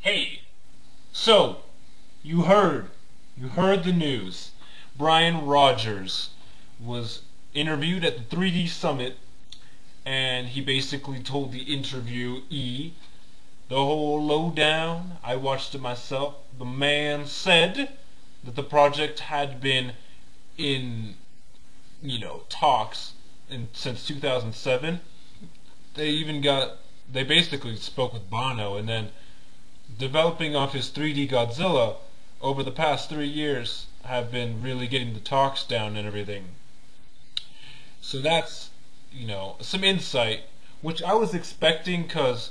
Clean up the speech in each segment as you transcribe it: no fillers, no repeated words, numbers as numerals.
Hey, so you heard the news. Brian Rogers was interviewed at the 3D Summit, and he basically told the interviewee the whole lowdown. I watched it myself. The man said that the project had been in, talks since 2007. They basically spoke with Bono, and then developing off his 3D Godzilla over the past 3 years have been really getting the talks down and everything. So that's, some insight, which I was expecting because,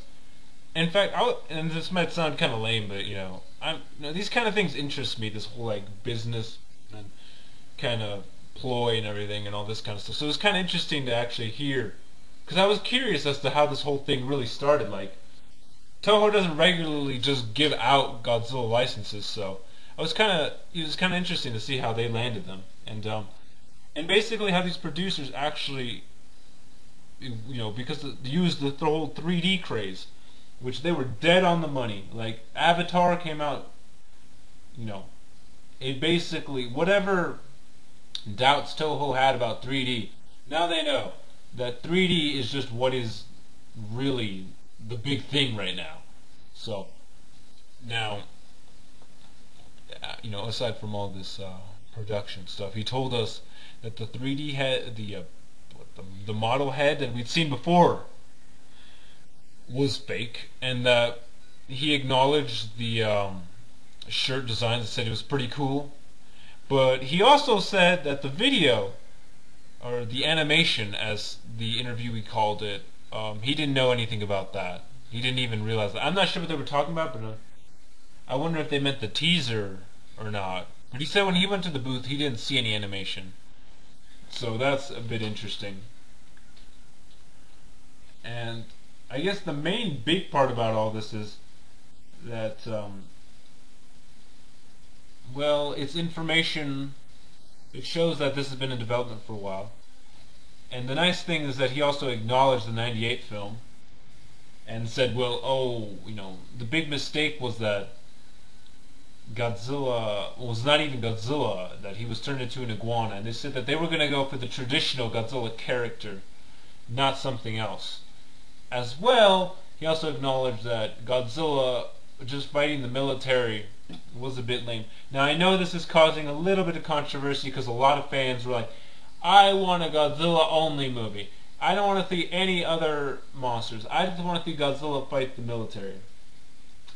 in fact, and this might sound kind of lame, but, these kind of things interest me, this whole, like, business and kind of ploy and everything and all this kind of stuff. So it was kind of interesting to actually hear, because I was curious as to how this whole thing really started. Like, Toho doesn't regularly just give out Godzilla licenses, so it was kind of interesting to see how they landed them, and basically how these producers actually, because they used the whole 3D craze, which they were dead on the money. Like Avatar came out, you know, it basically whatever doubts Toho had about 3D, now they know that 3D is just what is really the big thing right now. So now, aside from all this production stuff, he told us that the 3D head, the model head that we'd seen before was fake, and that he acknowledged the shirt design and said it was pretty cool. But he also said that the video, or the animation as the interviewee called it, he didn't know anything about that. He didn't even realize that. I'm not sure what they were talking about, but I wonder if they meant the teaser or not. But he said when he went to the booth, he didn't see any animation. So that's a bit interesting. And I guess the main big part about all this is that, well, it's information. It shows that this has been in development for a while. And the nice thing is that he also acknowledged the 98 film and said, well, the big mistake was that Godzilla was not even Godzilla, that he was turned into an iguana. And they said that they were going to go for the traditional Godzilla character, not something else. As well, he also acknowledged that Godzilla just fighting the military was a bit lame. Now, I know this is causing a little bit of controversy because a lot of fans were like, I want a Godzilla only movie. I don't want to see any other monsters. I just want to see Godzilla fight the military.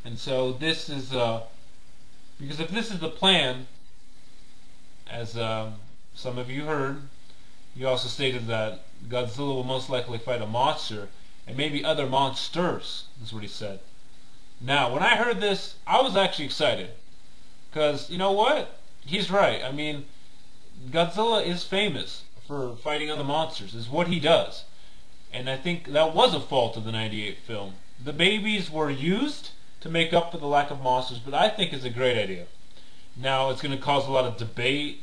And so this is, because if this is the plan, as some of you heard, you also stated that Godzilla will most likely fight a monster, and maybe other monsters, is what he said. Now, when I heard this, I was actually excited. Because, you know what? He's right. I mean, Godzilla is famous for fighting other monsters, is what he does. And I think that was a fault of the 98 film. The babies were used to make up for the lack of monsters, but I think it's a great idea. Now, it's going to cause a lot of debate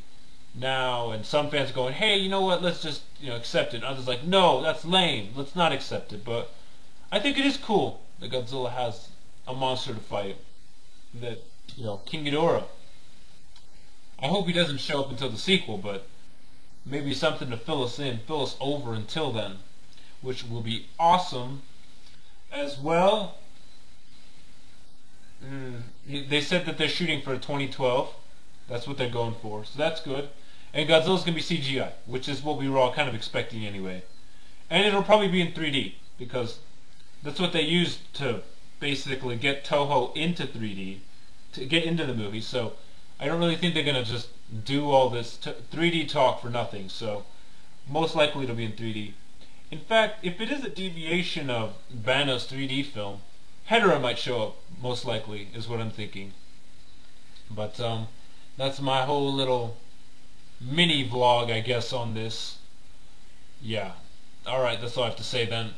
now, and some fans are going, hey, you know what, let's just, accept it. And others like, no, that's lame, let's not accept it. But I think it is cool that Godzilla has a monster to fight. That, King Ghidorah. I hope he doesn't show up until the sequel, but maybe something to fill us over until then, which will be awesome. As well, they said that they're shooting for 2012. That's what they're going for, so that's good. And Godzilla's going to be CGI, which is what we were all kind of expecting anyway. And it'll probably be in 3D, because that's what they used to basically get Toho into 3D, to get into the movie. So I don't really think they're going to just do all this 3D talk for nothing. So most likely it'll be in 3D. In fact, if it is a deviation of Banno's 3D film, Hedorah might show up, most likely, is what I'm thinking. But that's my whole little mini vlog, I guess, on this. Yeah. Alright, that's all I have to say then.